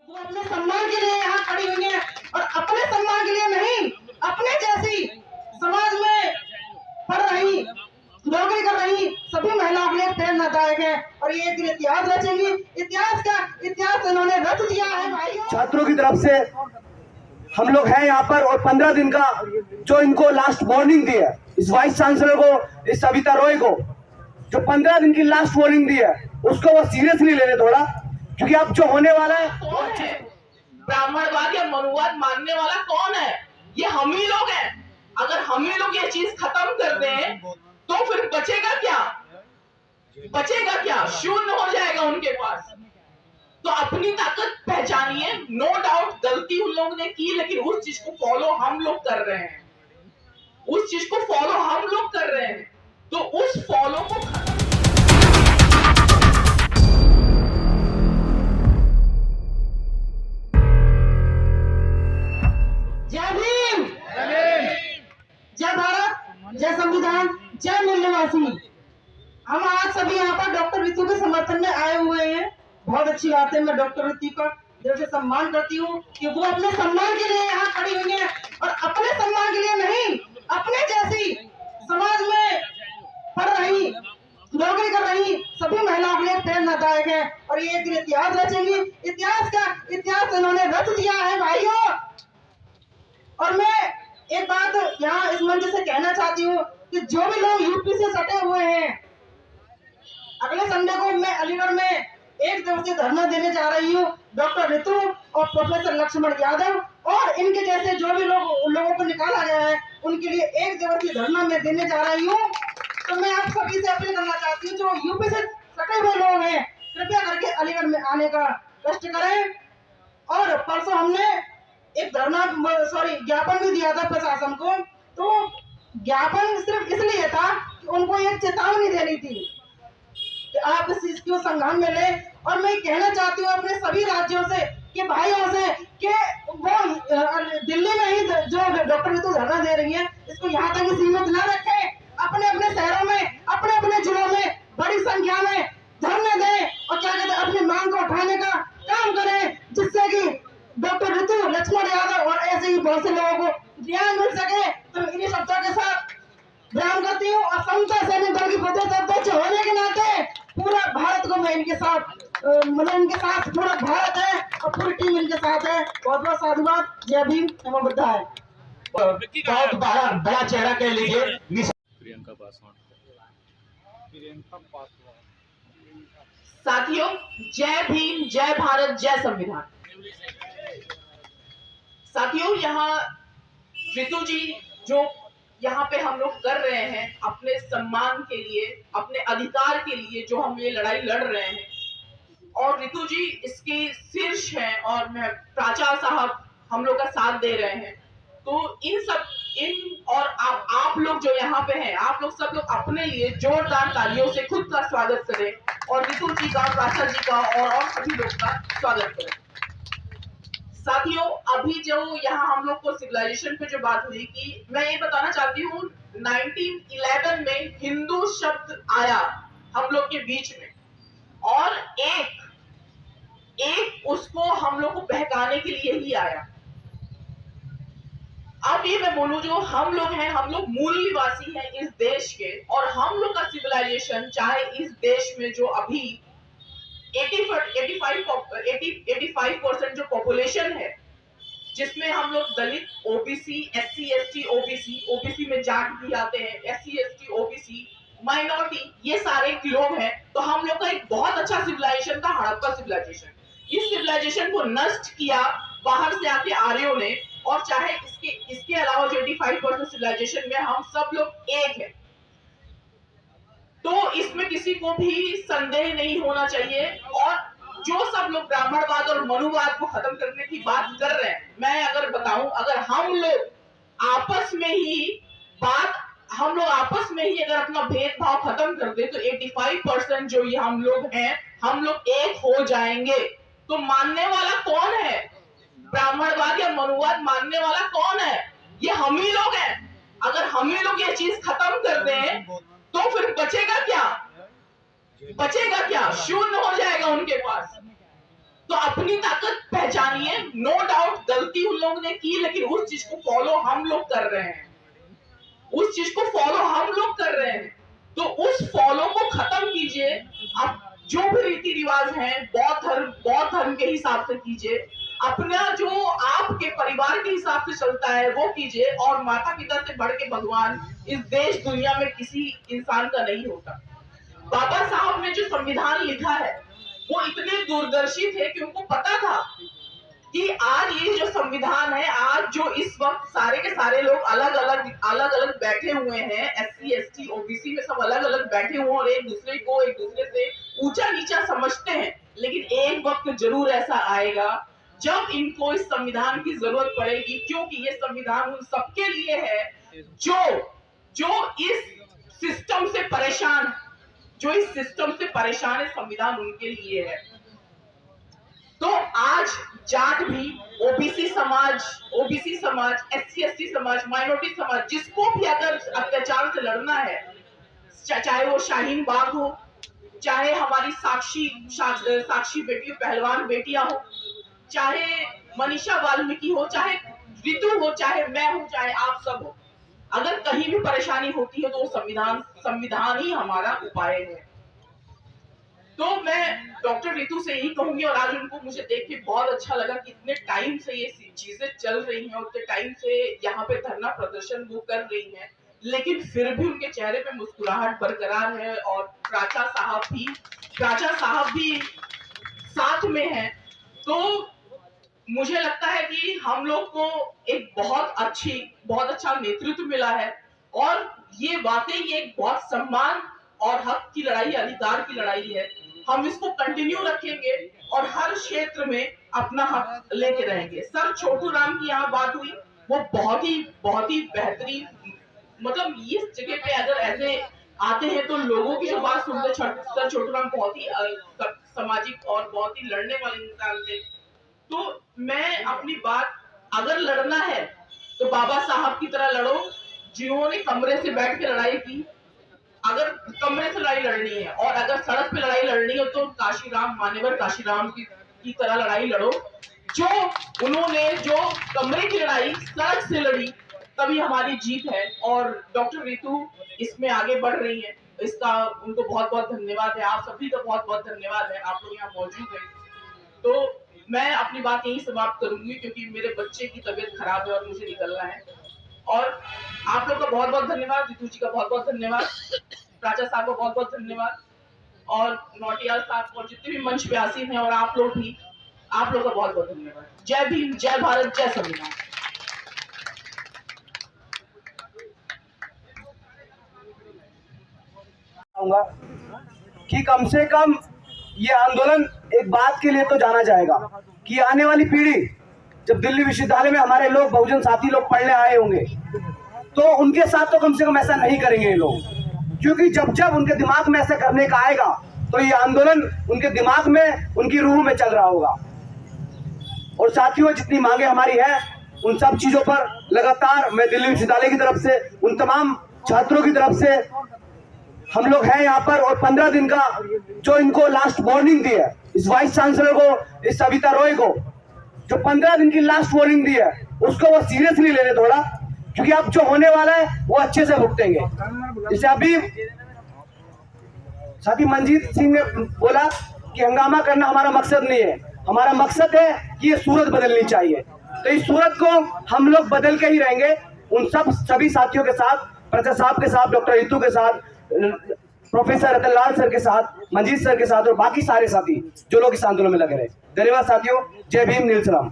वो अपने सम्मान के लिए यहाँ खड़ी हुई है और अपने सम्मान के लिए नहीं, अपने जैसी समाज में पढ़ रही, नौकरी कर रही सभी महिलाओं के लिए प्रेरणादायक है और ये एक दिन इतिहास रचेंगी। इतिहास इन्होंने रच दिया है भाइयों। छात्रों की तरफ से हम लोग हैं यहाँ पर और 15 दिन का जो इनको लास्ट वार्निंग दी है, इस वाइस चांसलर को, इस सविता रॉय को जो 15 दिन की लास्ट वार्निंग दी है, उसको वो सीरियसली ले रहे थोड़ा, क्योंकि अब जो होने वाला है कौन है? ब्राह्मणवाद या मनुवाद मानने वाला कौन है? ये हम ही लोग हैं। अगर हम ही लोग ये चीज खत्म कर दें तो फिर बचेगा क्या? बचेगा क्या? शून्य हो जाएगा उनके पास। तो अपनी ताकत पहचानिए। नो डाउट गलती उन लोगों ने की, लेकिन उस चीज को फॉलो हम लोग कर रहे हैं। उस चीज को फॉलो हम लोग कर रहे हैं, तो उस फॉलो को जय भीम, जय भारत, जय संविधान, जय मूल्यवासी। हम आज सभी यहाँ पर डॉक्टर ऋतु के समर्थन में आए हुए हैं। बहुत अच्छी बात है। मैं डॉक्टर ऋतु का दिल से सम्मान करती हूँ कि वो अपने सम्मान के लिए यहाँ खड़ी हुई है और अपने सम्मान के लिए नहीं, अपने जैसी समाज में पढ़ रही, नौकरी कर रही सभी महिलाओं के लिए प्रेरणादायक है और ये एक दिन इतिहास रचेंगी। इतिहास इन्होंने रच दिया है भाइयों। और मैं एक बात यहाँ इस मंच से कहना चाहती हूँ कि जो भी लोग यूपी से सटे हुए हैं, अगले संडे को मैं अलीगढ़ में एक दिवसीय धरना देने जा रही हूँ। डॉक्टर ऋतु और प्रोफेसर लक्ष्मण यादव और इनके जैसे जो भी लोगों को निकाला गया है, उनके लिए एक दिवसीय धरना मैं देने जा रही हूँ। तो मैं आप सभी से अपील करना चाहती हूँ, जो यूपी से सटे हुए लोग हैं, कृपया करके अलीगढ़ में आने का कष्ट करें। और परसों हमने एक ज्ञापन भी दिया था प्रशासन को। तो ज्ञापन सिर्फ इसलिए था कि उनको एक चेतावनी देनी थी कि आप इस चीज को संज्ञान में लें। और मैं कहना चाहती हूँ अपने सभी राज्यों से कि भाइयों से कि वो दिल्ली में ही जो डॉक्टर ऋतु धरना दे रही है, इसको यहाँ तक ही सीमित न रखें। अपने अपने शहरों में, अपने अपने जिलों में बड़ी संख्या में धरने दें और क्या कहते हैं, अपनी मांग को उठाने का काम करें, जिससे कि डॉक्टर ऋतु, लक्ष्मण यादव और ऐसे ही बहुत से लोगों को न्याय मिल सके। तो इन्हीं शब्दों के साथ विराम करती हूँ और समता सैनिक दल की प्रदेश अध्यक्ष होने के नाते पूरा भारत को मैं इनके साथ इनके साथ पूरा भारत है और पूरी टीम इनके साथ है। बहुत बहुत साधुवाद। जय भीम, नमो बुद्धाय। बहुत बड़ा चेहरा कह लीजिए प्रियंका पासवान। साथियों, जय भीम, जय भारत, जय संविधान। साथियों, यहाँ ऋतु जी जो यहाँ पे हम लोग कर रहे हैं अपने सम्मान के लिए, अपने अधिकार के लिए जो हम ये लड़ाई लड़ रहे हैं, और ऋतु जी इसकी शीर्ष हैं और मैं प्राचार्य साहब हम लोग का साथ दे रहे हैं। तो और आप लोग जो यहाँ पे हैं, आप लोग सब लोग अपने लिए जोरदार तालियों से खुद का स्वागत करें और ऋतु जी का, प्राचार्य जी का और सभी लोग का स्वागत करें। साथियों, अभी जो यहाँ हम लोग को सिविलाइजेशन पे जो बात हुई कि मैं ये बताना चाहती हूँ 1911 में हिंदू शब्द आया हम लोग के बीच में और एक उसको हम लोग को बहकाने के लिए ही आया। अब ये मैं बोलूं, जो हम लोग हैं, हम लोग मूल निवासी हैं इस देश के और हम लोग का सिविलाइजेशन, चाहे इस देश में जो अभी 85% जो पॉपुलेशन है, जिसमें हम लोग दलित, ओबीसी, एससी एसटी, ओबीसी में जाट भी आते हैं, एससी एसटी, ओबीसी, माइनॉरिटी, ये सारे लोग हैं। तो हम लोग का एक बहुत अच्छा सिविलाइजेशन था, हड़प्पा सिविलाइजेशन। इस सिविलाइजेशन को नष्ट किया बाहर से आके आर्यों ने, और चाहे इसके अलावा जो 85% सिविलाइजेशन में हम सब लोग एक हैं। तो इसमें किसी को भी संदेह नहीं होना चाहिए। और जो सब लोग ब्राह्मणवाद और मनुवाद को खत्म करने की बात कर रहे हैं, मैं अगर बताऊं, अगर हम लोग आपस में ही अगर अपना भेदभाव खत्म कर दे तो 85% जो ये हम लोग हैं, हम लोग एक हो जाएंगे। तो मानने वाला कौन है? ब्राह्मणवाद या मनुवाद मानने वाला कौन है? ये हम ही लोग हैं। अगर हम ही लोग ये चीज खत्म कर दें तो फिर बचेगा क्या? शून्य हो जाएगा उनके पास। तो अपनी ताकत पहचानिए। नो डाउट गलती उन लोगों ने की, लेकिन उस चीज को फॉलो हम लोग कर रहे हैं, उस चीज को फॉलो हम लोग कर रहे हैं। तो उस फॉलो को खत्म कीजिए। अब जो भी रीति रिवाज हैं बौद्ध धर्म के हिसाब से कीजिए, अपना जो आपके परिवार के हिसाब से चलता है वो कीजिए, और माता पिता से बढ़ के भगवान इस देश दुनिया में किसी इंसान का नहीं होता। बाबा साहब ने जो संविधान लिखा है वो इतने दूरदर्शी थे कि उनको पता था कि आज ये जो संविधान है, आज जो इस वक्त सारे के सारे लोग अलग अलग बैठे हुए हैं, SC ST OBC में सब अलग अलग बैठे हुए और एक दूसरे से ऊंचा नीचा समझते हैं, लेकिन एक वक्त जरूर ऐसा आएगा जब इनको इस संविधान की जरूरत पड़ेगी, क्योंकि ये संविधान उन सबके लिए है जो इस सिस्टम से परेशान है, संविधान उनके लिए है। तो आज जाट भी, OBC समाज, SC ST समाज, माइनॉरिटी समाज, जिसको भी अगर अत्याचार से लड़ना है, चाहे वो शाहीन बाग हो, चाहे हमारी साक्षी बेटियों, पहलवान बेटियां हो, चाहे मनीषा वाल्मीकि हो, चाहे रितु हो, चाहे मैं हूं, चाहे आप सब हो, अगर कहीं भी परेशानी होती है तो वो संविधान ही हमारा उपाय है। तो मैं डॉक्टर रितु से यही कहूंगी, और आज उनको मुझे देख के बहुत अच्छा लगा कि इतने टाइम से ये चीजें चल रही हैं, उतने टाइम से यहाँ पे धरना प्रदर्शन वो कर रही हैं, लेकिन फिर भी उनके चेहरे पे मुस्कुराहट बरकरार है, और प्राचा साहब भी साथ में हैं। तो मुझे लगता है कि हम लोग को एक बहुत अच्छा नेतृत्व मिला है, और ये वाकई एक बहुत सम्मान और हक की लड़ाई, अधिकार की लड़ाई है। हम इसको कंटिन्यू रखेंगे और हर क्षेत्र में अपना हक लेके रहेंगे। सर छोटू राम की यहाँ बात हुई, वो बहुत ही बेहतरीन, मतलब इस जगह पे अगर ऐसे आते हैं तो लोगों की जो बात सुनते, सर छोटू राम बहुत ही सामाजिक और बहुत ही लड़ने वाले इंसान थे। तो मैं अपनी बात, अगर लड़ना है तो बाबा साहब की तरह लड़ो, जिन्होंने कमरे से बैठ के लड़ाई की। अगर कमरे से लड़ाई लड़नी है और अगर सड़क पे लड़ाई लड़नी है तो मान्यवर काशीराम की तरह लड़ाई लड़ो, उन्होंने जो कमरे की लड़ाई सड़क से लड़ी, तभी हमारी जीत है। और डॉक्टर रितु इसमें आगे बढ़ रही है, इसका उनको बहुत बहुत धन्यवाद है। आप सभी का बहुत बहुत धन्यवाद है, आप लोग यहाँ मौजूद हैं। तो मैं अपनी बात यही समाप्त करूंगी, क्योंकि मेरे बच्चे की तबीयत खराब है और मुझे निकलना है। और आप लोग का बहुत बहुत धन्यवाद, रितु जी का बहुत बहुत धन्यवाद, प्राचा साहब का बहुत बहुत धन्यवाद, और नौटियाल साहब और जितने भी मंच पे आसीन हैं, और आप लोग का बहुत बहुत धन्यवाद। जय भीम, जय भारत, जय संविधान। कि कम से कम ये आंदोलन एक बात के लिए तो जाना जाएगा कि आने वाली पीढ़ी, जब दिल्ली विश्वविद्यालय में हमारे लोग, बहुजन साथी लोग पढ़ने आए होंगे, तो उनके साथ तो कम से कम ऐसा नहीं करेंगे ये लोग, क्योंकि जब उनके दिमाग में ऐसा करने का आएगा तो ये आंदोलन उनके दिमाग में, उनकी रूह में चल रहा होगा। और साथियों, जितनी मांगे हमारी है उन सब चीजों पर लगातार मैं दिल्ली विश्वविद्यालय की तरफ से, उन तमाम छात्रों की तरफ से, हम लोग हैं यहाँ पर, और 15 दिन का जो इनको लास्ट वार्निंग दी है, इस वाइस चांसलर को, इस सविता रॉय को जो 15 दिन की लास्ट वार्निंग दी है, उसको वो सीरियसली ले ले थोड़ा, क्योंकि अब जो होने वाला है वो अच्छे से भुगतेंगे। जैसे अभी साथी मंजीत सिंह ने बोला कि हंगामा करना हमारा मकसद नहीं है, हमारा मकसद है कि ये सूरत बदलनी चाहिए। तो इस सूरत को हम लोग बदल के ही रहेंगे, उन सभी साथियों के साथ, प्राचा साहब के साथ, डॉक्टर रितु के साथ, प्रोफेसर रतनलाल सर के साथ, मंजीत सर के साथ, और बाकी सारे साथी जो लोग इस आंदोलन में लगे रहे। धन्यवाद साथियों, जय भीम, नील सलाम।